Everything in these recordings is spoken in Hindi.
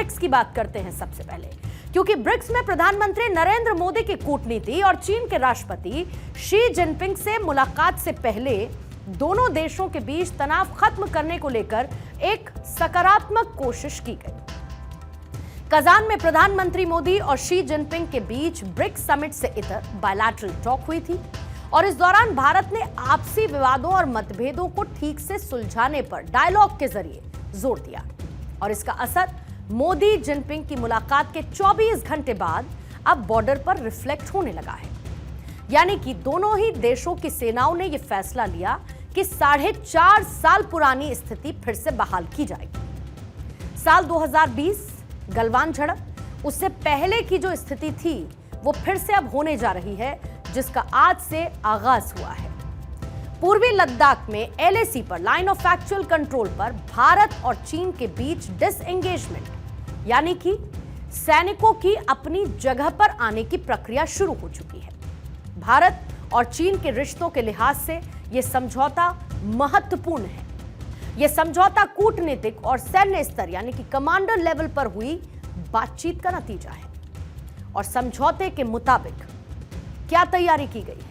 ब्रिक्स की बात करते हैं सबसे पहले, क्योंकि ब्रिक्स में प्रधानमंत्री नरेंद्र मोदी की कूटनीति और चीन के राष्ट्रपति शी जिनपिंग से मुलाकात से पहले दोनों देशों के बीच तनाव खत्म करने को लेकर एक सकारात्मक कोशिश की गई। कजान में प्रधानमंत्री मोदी और शी जिनपिंग के बीच ब्रिक्स समिट से इतर बायलैटरल टॉक हुई थी और इस दौरान भारत ने आपसी विवादों और मतभेदों को ठीक से सुलझाने पर डायलॉग के जरिए जोर दिया और इसका असर मोदी जिनपिंग की मुलाकात के 24 घंटे बाद अब बॉर्डर पर रिफ्लेक्ट होने लगा है। यानी कि दोनों ही देशों की सेनाओं ने यह फैसला लिया कि 4.5 साल पुरानी स्थिति फिर से बहाल की जाएगी। साल 2020 गलवान झड़प, उससे पहले की जो स्थिति थी वो फिर से अब होने जा रही है, जिसका आज से आगाज हुआ है। पूर्वी लद्दाख में LAC पर लाइन ऑफ एक्चुअल कंट्रोल पर भारत और चीन के बीच डिसएंगेजमेंट, यानी कि सैनिकों की अपनी जगह पर आने की प्रक्रिया शुरू हो चुकी है। भारत और चीन के रिश्तों के लिहाज से यह समझौता महत्वपूर्ण है। यह समझौता कूटनीतिक और सैन्य स्तर यानी कि कमांडर लेवल पर हुई बातचीत का नतीजा है और समझौते के मुताबिक क्या तैयारी की गई है।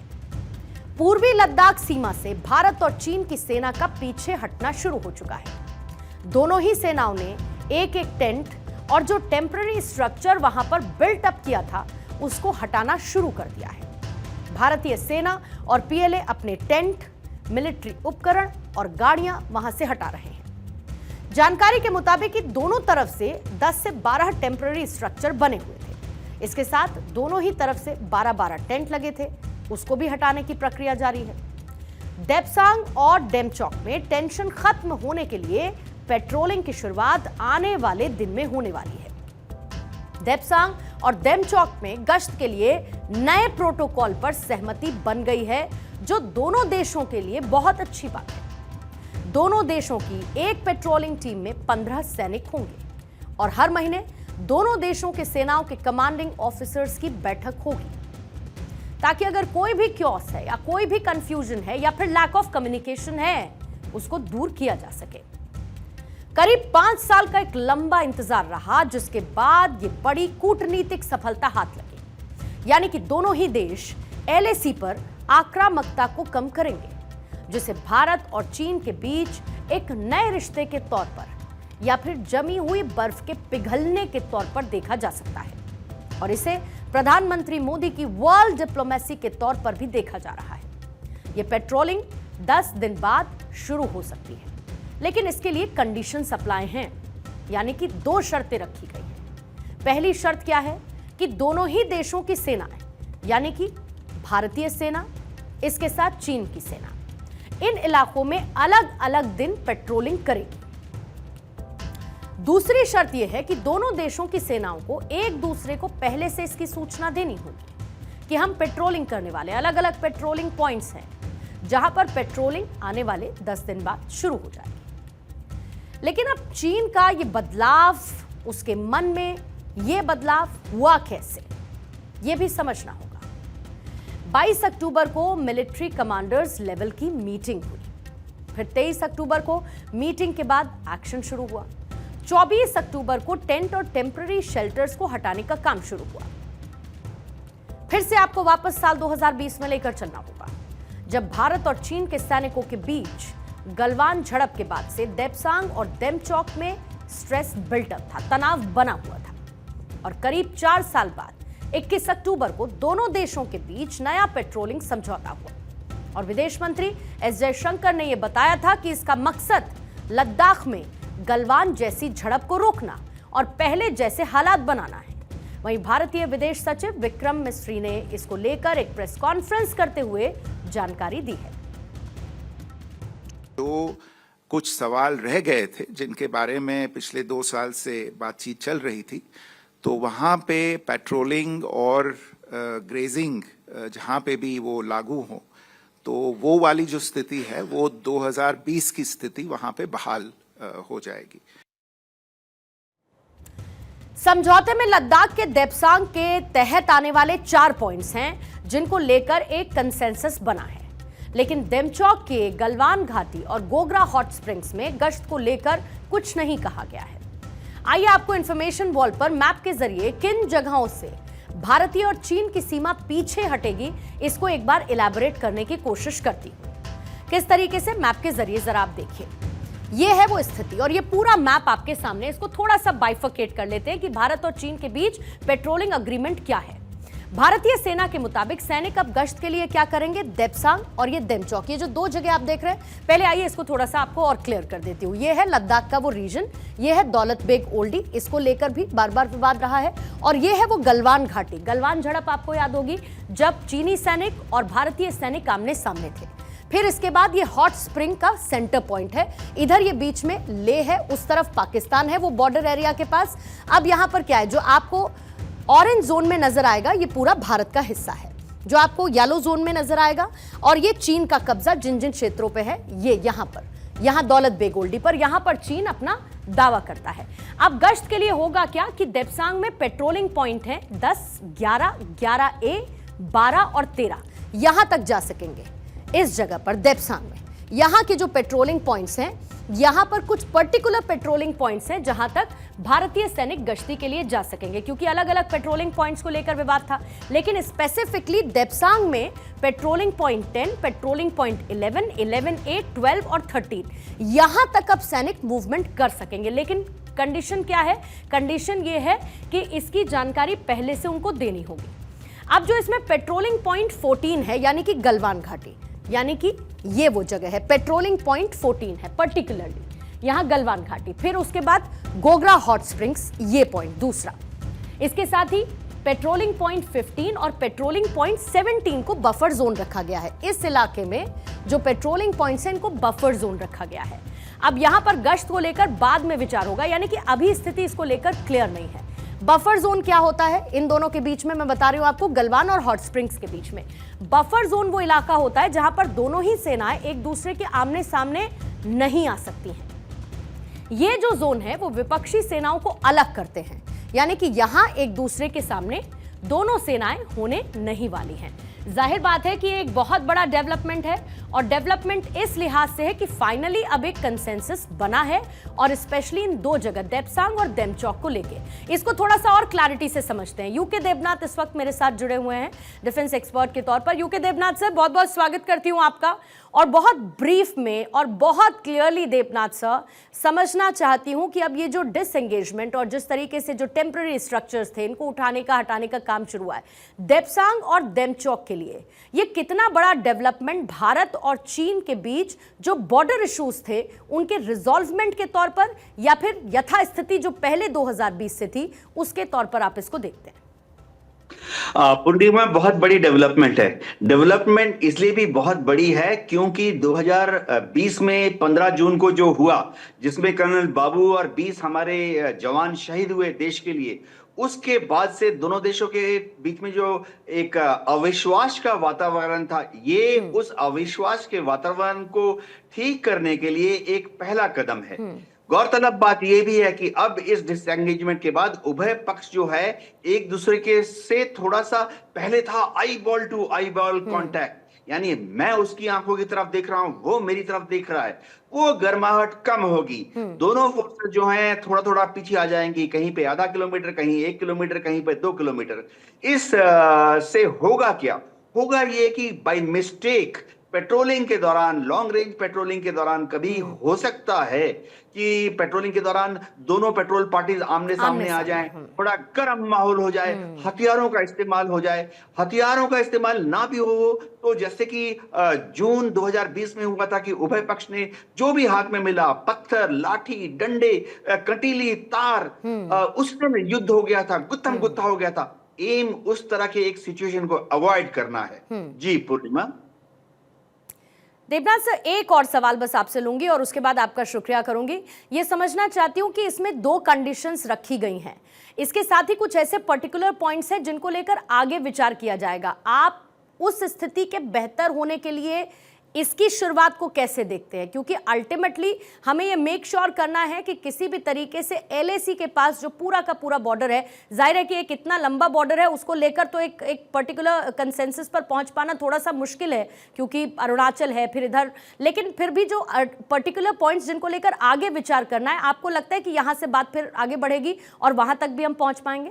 पूर्वी लद्दाख सीमा से भारत और चीन की सेना का पीछे हटना शुरू हो चुका है। दोनों ही सेनाओं ने एक एक टेंट और जो टेम्पररी स्ट्रक्चर वहां पर बिल्ट अप किया था उसको हटाना शुरू कर दिया है। भारतीय सेना और PLA अपने टेंट, मिलिट्री उपकरण और गाड़ियां वहां से हटा रहे हैं। जानकारी के मुताबिक कि दोनों तरफ से 10 से 12 टेम्पररी स्ट्रक्चर बने हुए थे। इसके साथ दोनों ही तरफ से 12-12 टेंट लगे थे, उसको भी हटाने की प्रक्रिया जारी है। देपसांग और डेमचौक में टेंशन खत्म होने के लिए पेट्रोलिंग की शुरुआत आने वाले दिन में होने वाली है। देपसांग और डेमचौक में गश्त के लिए नए प्रोटोकॉल पर सहमति बन गई है, जो दोनों देशों के लिए बहुत अच्छी बात है। दोनों देशों की एक पेट्रोलिंग टीम में 15 सैनिक होंगे और हर महीने दोनों देशों के सेनाओं के कमांडिंग ऑफिसर्स की बैठक होगी, ताकि अगर कोई भी क्योस है या कोई भी कंफ्यूजन है या फिर लैक ऑफ कम्युनिकेशन है, उसको दूर किया जा सके। करीब 5 साल का एक लंबा इंतजार रहा, जिसके बाद ये बड़ी कूटनीतिक सफलता हाथ लगी। यानी कि दोनों ही देश LAC पर आक्रामकता को कम करेंगे, जिसे भारत और चीन के बीच एक नए रिश्ते के तौर पर या फिर जमी हुई बर्फ के पिघलने के तौर पर देखा जा सकता है और इसे प्रधानमंत्री मोदी की वर्ल्ड डिप्लोमेसी के तौर पर भी देखा जा रहा है। यह पेट्रोलिंग 10 दिन बाद शुरू हो सकती है, लेकिन इसके लिए कंडीशन अप्लाई हैं, यानी कि 2 शर्तें रखी गई हैं। पहली शर्त क्या है कि दोनों ही देशों की सेनाएं, यानी कि भारतीय सेना, इसके साथ चीन की सेना, इन इलाकों में अलग अलग दिन पेट्रोलिंग करेगी। दूसरी शर्त यह है कि दोनों देशों की सेनाओं को एक दूसरे को पहले से इसकी सूचना देनी होगी कि हम पेट्रोलिंग करने वाले अलग अलग पेट्रोलिंग पॉइंट्स हैं, जहां पर पेट्रोलिंग आने वाले 10 दिन बाद शुरू हो जाएगी। लेकिन अब चीन का यह बदलाव, उसके मन में यह बदलाव हुआ कैसे, यह भी समझना होगा। 22 अक्टूबर को मिलिट्री कमांडर्स लेवल की मीटिंग हुई, फिर 23 अक्टूबर को मीटिंग के बाद एक्शन शुरू हुआ। 24 अक्टूबर को टेंट और टेम्पररी शेल्टर्स को हटाने का काम शुरू हुआ। फिर से आपको वापस साल 2020 में लेकर चलना होगा, जब भारत और चीन के सैनिकों के बीच गलवान झड़प के बाद से देपसांग और डेमचौक में स्ट्रेस बिल्टअप था, तनाव बना हुआ था और करीब 4 साल बाद 21 अक्टूबर को दोनों देशों के बीच नया पेट्रोलिंग समझौता हुआ और विदेश मंत्री S जयशंकर ने यह बताया था कि इसका मकसद लद्दाख में गलवान जैसी झड़प को रोकना और पहले जैसे हालात बनाना है। वहीं भारतीय विदेश सचिव विक्रम मिस्री ने इसको लेकर एक प्रेस कॉन्फ्रेंस करते हुए जानकारी दी है। तो कुछ सवाल रह गए थे जिनके बारे में पिछले 2 साल से बातचीत चल रही थी, तो वहाँ पे पेट्रोलिंग और ग्रेजिंग जहाँ पे भी वो लागू हो, तो वो वाली जो स्थिति है वो 2020 की स्थिति वहाँ पे बहाल हो जाएगी। समझौते में लद्दाख के देपसांग के तहत आने वाले 4 पॉइंट्स हैं, जिनको लेकर एक कंसेंसस बना है, लेकिन डेमचौक के गलवान घाटी और गोगरा हॉट स्प्रिंग्स में गश्त को लेकर कुछ नहीं कहा गया है। आइए आपको इंफॉर्मेशन वॉल पर मैप के जरिए किन जगहों से भारतीय और चीन की सीमा पीछे हटेगी, इसको एक बार इलैबोरेट करने की कोशिश करती हूं। किस तरीके से, मैप के जरिए जरा आप देखिए। ये है वो स्थिति और ये पूरा मैप आपके सामने। इसको थोड़ा सा बाइफर्केट कर लेते हैं कि भारत और चीन के बीच पेट्रोलिंग अग्रीमेंट क्या है। भारतीय सेना के मुताबिक सैनिक अब गश्त के लिए क्या करेंगे, देपसांग और ये देमचौक, ये जो दो जगह आप देख रहे हैं। पहले आइए इसको थोड़ा सा आपको और क्लियर कर देती हूँ। ये है लद्दाख का वो रीजन, ये है दौलत बेग ओल्डी, इसको लेकर भी बार बार विवाद रहा है। और ये है वो गलवान घाटी। गलवान झड़प आपको याद होगी, जब चीनी सैनिक और भारतीय सैनिक आमने सामने थे। फिर इसके बाद ये हॉट स्प्रिंग का सेंटर पॉइंट है। इधर ये बीच में लेह है, उस तरफ पाकिस्तान है वो बॉर्डर एरिया के पास। अब यहां पर क्या है, जो आपको ऑरेंज जोन में नजर आएगा ये पूरा भारत का हिस्सा है। जो आपको येलो जोन में नजर आएगा और ये चीन का कब्जा जिन जिन क्षेत्रों पे है, ये यहां दौलत बेग ओल्डी पर, यहां पर चीन अपना दावा करता है। अब गश्त के लिए होगा क्या कि देपसांग में पेट्रोलिंग पॉइंट है 10, 11, 11A, 12 और 13, यहां तक जा सकेंगे इस जगह पर देपसांग में। यहां के जो पेट्रोलिंग पॉइंट्स हैं, यहां पर कुछ पर्टिकुलर पेट्रोलिंग पॉइंट्स हैं जहां तक भारतीय सैनिक गश्ती के लिए जा सकेंगे, क्योंकि अलग अलग पेट्रोलिंग पॉइंट्स को लेकर विवाद था। लेकिन स्पेसिफिकली देपसांग में patrolling point 10, patrolling point 11, 11A, 12 और 13, यहां तक अब सैनिक मूवमेंट कर सकेंगे। लेकिन कंडीशन क्या है, कंडीशन ये है कि इसकी जानकारी पहले से उनको देनी होगी। अब जो इसमें पेट्रोलिंग पॉइंट 14 है, यानी कि गलवान घाटी, यानी कि ये वो जगह है, पेट्रोलिंग पॉइंट 14 है पर्टिकुलरली, यहां गलवान घाटी। फिर उसके बाद गोगरा हॉट स्प्रिंग्स, ये पॉइंट दूसरा। इसके साथ ही पेट्रोलिंग पॉइंट 15 और पेट्रोलिंग पॉइंट 17 को बफर जोन रखा गया है। इस इलाके में जो पेट्रोलिंग पॉइंट्स हैं, इनको बफर जोन रखा गया है। अब यहां पर गश्त को लेकर बाद में विचार होगा, यानी कि अभी स्थिति इसको लेकर क्लियर नहीं है। बफर जोन क्या होता है इन दोनों के बीच में, मैं बता रही हूं आपको, गलवान और हॉट स्प्रिंग्स के बीच में। बफर जोन वो इलाका होता है जहां पर दोनों ही सेनाएं एक दूसरे के आमने सामने नहीं आ सकती हैं। ये जो जोन है वो विपक्षी सेनाओं को अलग करते हैं, यानी कि यहां एक दूसरे के सामने दोनों सेनाएं होने नहीं वाली हैं। जाहिर बात है कि एक बहुत बड़ा डेवलपमेंट है, और डेवलपमेंट इस लिहाज से है कि फाइनली अब एक कंसेंसस बना है, और स्पेशली इन दो जगह देपसांग और देमचौक को लेके। इसको थोड़ा सा और क्लैरिटी से समझते हैं। यूके देवनाथ इस वक्त मेरे साथ जुड़े हुए हैं डिफेंस एक्सपर्ट के तौर पर। यूके देवनाथ सर, बहुत बहुत स्वागत करती हूं आपका, और बहुत ब्रीफ में और बहुत क्लियरली देवनाथ सर समझना चाहती हूं कि अब ये जो डिसएंगेजमेंट और जिस तरीके से जो टेम्पररी स्ट्रक्चर्स थे, इनको उठाने का हटाने का काम शुरू हुआ है देपसांग और देमचौक के लिए, ये कितना बड़ा डेवलपमेंट भारत और चीन के बीच जो बॉर्डर इश्यूज थे उनके रिजॉल्वमेंट के तौर पर, या फिर यथास्थिति जो पहले 2020 से थी उसके तौर पर आप इसको देखते हैं? पूर्णिमा, बहुत बड़ी डेवलपमेंट है। डेवलपमेंट इसलिए भी बहुत बड़ी है क्योंकि 2020 में 15 जून को जो हुआ, जिसमें कर्नल बाबू और 20 हमारे जवान शहीद हुए देश के लिए, उसके बाद से दोनों देशों के बीच में जो एक अविश्वास का वातावरण था, ये उस अविश्वास के वातावरण को ठीक करने के लिए एक पहला कदम है। गौरतलब बात यह भी है कि अब इस डिसएंगेजमेंट के बाद उभय पक्ष जो है एक दूसरे के से थोड़ा सा, पहले था eyeball to eyeball contact, यानी मैं उसकी आंखों की तरफ देख रहा हूं, वो मेरी तरफ देख रहा है, वो गर्माहट कम होगी। दोनों फोर्सेस जो हैं थोड़ा थोड़ा पीछे आ जाएंगी, कहीं पे आधा किलोमीटर, कहीं 1 किलोमीटर, कहीं पे 2 किलोमीटर। इस से होगा क्या, होगा ये कि बाय मिस्टेक पेट्रोलिंग के दौरान, लॉन्ग रेंज पेट्रोलिंग के दौरान कभी हो सकता है कि पेट्रोलिंग के दौरान दोनों पेट्रोल पार्टीज आमने सामने आ जाएं, थोड़ा गर्म माहौल हो जाए, हथियारों का इस्तेमाल हो जाए। हथियारों का इस्तेमाल ना भी हो तो जैसे कि जून 2020 में हुआ था कि उभय पक्ष ने जो भी हाथ में मिला, पत्थर, लाठी, डंडे, कटीली तार, उसमें युद्ध हो गया था, गुत्थम गुत्था हो गया था। एम उस तरह के एक सिचुएशन को अवॉइड करना है। जी पूर्णिमा। देवनाथ सर, एक और सवाल बस आपसे लूंगी और उसके बाद आपका शुक्रिया करूंगी। ये समझना चाहती हूं कि इसमें 2 कंडीशंस रखी गई हैं, इसके साथ ही कुछ ऐसे पर्टिकुलर पॉइंट्स हैं जिनको लेकर आगे विचार किया जाएगा। आप उस स्थिति के बेहतर होने के लिए इसकी शुरुआत को कैसे देखते हैं, क्योंकि अल्टीमेटली हमें ये मेक श्योर करना है कि किसी भी तरीके से एलएसी के पास जो पूरा का पूरा बॉर्डर है, जाहिर है कि एक इतना लंबा बॉर्डर है, उसको लेकर तो एक पर्टिकुलर कंसेंसस पर पहुंच पाना थोड़ा सा मुश्किल है, क्योंकि अरुणाचल है फिर इधर, लेकिन फिर भी जो पर्टिकुलर पॉइंट्स जिनको लेकर आगे विचार करना है, आपको लगता है कि यहां से बात फिर आगे बढ़ेगी और वहां तक भी हम पहुंच पाएंगे?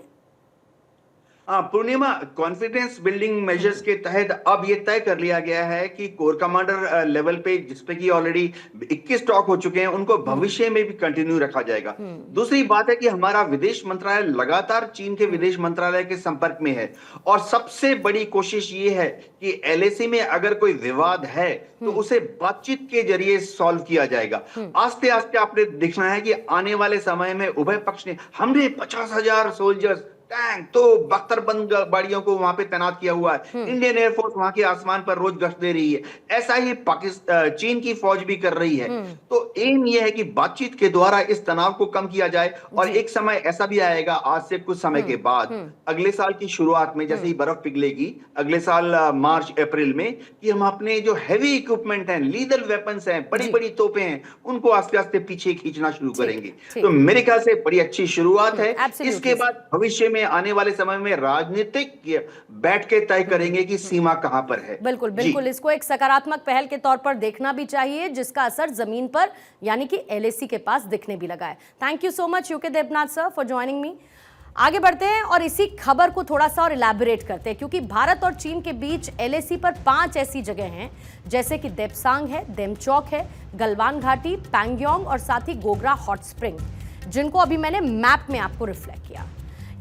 पूर्णिमा, कॉन्फिडेंस बिल्डिंग मेजर्स के तहत अब ये तय कर लिया गया है कि कोर कमांडर लेवल पे, जिसपे कि ऑलरेडी 21 टॉक हो चुके हैं, उनको भविष्य में भी कंटिन्यू रखा जाएगा। दूसरी बात है कि हमारा विदेश मंत्रालय लगातार चीन के विदेश मंत्रालय के संपर्क में है और सबसे बड़ी कोशिश ये है कि एलएसी में अगर कोई विवाद है तो उसे बातचीत के जरिए सॉल्व किया जाएगा। आस्ते आस्ते आपने देखना है कि आने वाले समय में उभय पक्ष ने, हमने 50,000 सोल्जर्स, टैंक तो बख्तरबंद गाड़ियों को वहां पे तैनात किया हुआ है। इंडियन एयरफोर्स वहां के आसमान पर रोज गश्त दे रही है। ऐसा ही पाकिस्तान, चीन की फौज भी कर रही है। तो एम यह है कि बातचीत के द्वारा इस तनाव को कम किया जाए और एक समय ऐसा भी आएगा आज से कुछ समय के बाद, अगले साल की शुरुआत में, जैसे ही बर्फ पिघलेगी अगले साल मार्च अप्रैल में, कि हम अपने जो हैवी इक्विपमेंट हैं, लीदल वेपन्स हैं, बड़ी बड़ी तोपें हैं, उनको आस्ते आस्ते पीछे खींचना शुरू करेंगे। तो मेरे ख्याल से बड़ी अच्छी शुरुआत है। इसके बाद भविष्य में आने वाले समय में राजनीतिक बैठ के तय करेंगे कि सीमा कहां पर है। बिल्कुल बिल्कुल, इसको एक सकारात्मक पहल के तौर पर देखना भी चाहिए, जिसका असर जमीन पर यानी कि एलएसी के पास दिखने भी लगा है। Thank you so much UK Debnath sir for joining me. आगे बढ़ते हैं और इसी खबर को थोड़ा सा और इलैबोरेट करते हैं, क्योंकि भारत और चीन के बीच एलएसी पर 5 ऐसी जगह हैं, जैसे कि देपसांग है, देमचौक है, गलवान घाटी, पैंगयोंग और साथ ही गोगरा हॉट स्प्रिंग, जिनको अभी मैंने मैप में आपको रिफ्लेक्ट किया।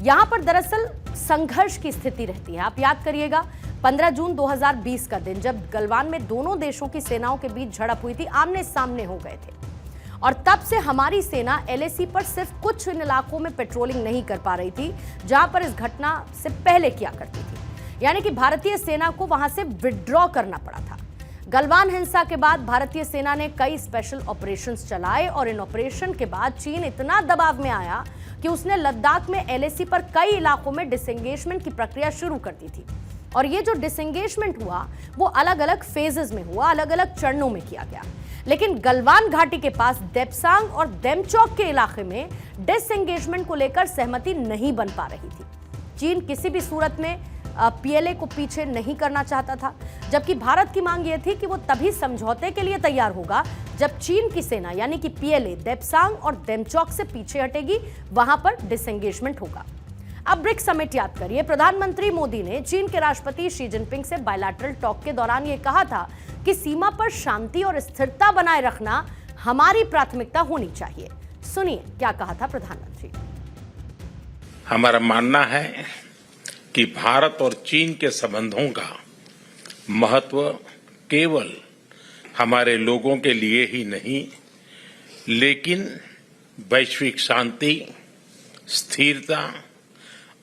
यहां पर दरअसल संघर्ष की स्थिति रहती है। आप याद करिएगा 15 जून 2020 का दिन, जब गलवान में दोनों देशों की सेनाओं के बीच झड़प हुई थी, आमने सामने हो गए थे, और तब से हमारी सेना एलएसी पर सिर्फ कुछ इन इलाकों में पेट्रोलिंग नहीं कर पा रही थी जहां पर इस घटना से पहले किया करती थी, यानी कि भारतीय सेना को वहां से विड्रॉ करना पड़ा था। गलवान हिंसा के बाद भारतीय सेना ने कई स्पेशल ऑपरेशंस चलाए और इन ऑपरेशन के बाद चीन इतना दबाव में आया कि उसने लद्दाख में एलएसी पर कई इलाकों में डिसएंगेजमेंट की प्रक्रिया शुरू कर दी थी। और ये जो डिसएंगेजमेंट हुआ वो अलग अलग फेजेस में हुआ, अलग अलग चरणों में किया गया। लेकिन गलवान घाटी के पास देपसांग और देमचौक के इलाके में डिसएंगेजमेंट को लेकर सहमति नहीं बन पा रही थी। चीन किसी भी सूरत में पीएलए को पीछे नहीं करना चाहता था, जबकि भारत की मांग यह थी कि वो तभी समझौते के लिए तैयार होगा जब चीन की सेना यानी कि पीएलए देपसांग और देमचौक से पीछे हटेगी, वहां पर डिसएंगेजमेंट होगा। अब ब्रिक्स समिट याद करिए, प्रधानमंत्री मोदी ने चीन के राष्ट्रपति शी जिनपिंग से बायलैटरल टॉक के दौरान यह कहा था कि सीमा पर शांति और स्थिरता बनाए रखना हमारी प्राथमिकता होनी चाहिए। सुनिए क्या कहा था प्रधानमंत्री। हमारा मानना है कि भारत और चीन के संबंधों का महत्व केवल हमारे लोगों के लिए ही नहीं, लेकिन वैश्विक शांति, स्थिरता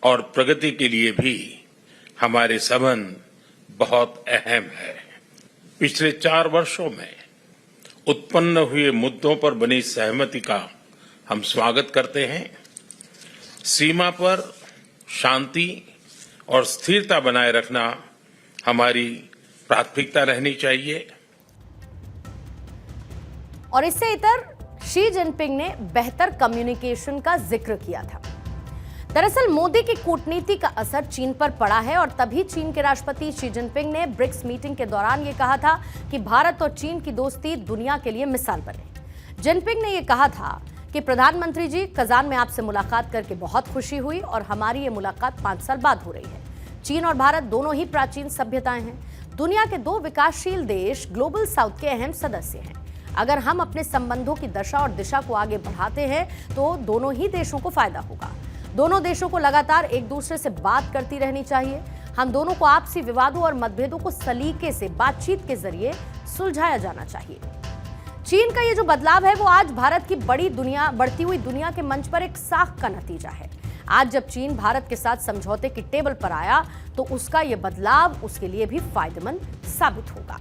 और प्रगति के लिए भी हमारे संबंध बहुत अहम है। पिछले 4 वर्षों में उत्पन्न हुए मुद्दों पर बनी सहमति का हम स्वागत करते हैं। सीमा पर शांति और स्थिरता बनाए रखना हमारी प्राथमिकता रहनी चाहिए। और इससे इतर शी जिनपिंग ने बेहतर कम्युनिकेशन का जिक्र किया था। दरअसल मोदी की कूटनीति का असर चीन पर पड़ा है और तभी चीन के राष्ट्रपति शी जिनपिंग ने ब्रिक्स मीटिंग के दौरान यह कहा था कि भारत और चीन की दोस्ती दुनिया के लिए मिसाल बने। जिनपिंग ने यह कहा था कि प्रधानमंत्री जी, कजान में आपसे मुलाकात करके बहुत खुशी हुई और हमारी ये मुलाकात 5 साल बाद हो रही है। चीन और भारत दोनों ही प्राचीन सभ्यताएं हैं। दुनिया के 2 विकासशील देश ग्लोबल साउथ के अहम सदस्य हैं। अगर हम अपने संबंधों की दशा और दिशा को आगे बढ़ाते हैं तो दोनों ही देशों को फायदा होगा। दोनों देशों को लगातार एक दूसरे से बात करती रहनी चाहिए। हम दोनों को आपसी विवादों और मतभेदों को सलीके से बातचीत के जरिए सुलझाया जाना चाहिए। चीन का ये जो बदलाव है वो आज भारत की बढ़ती हुई दुनिया के मंच पर एक साख का नतीजा है। आज जब चीन भारत के साथ समझौते की टेबल पर आया तो उसका ये बदलाव उसके लिए भी फायदेमंद साबित होगा।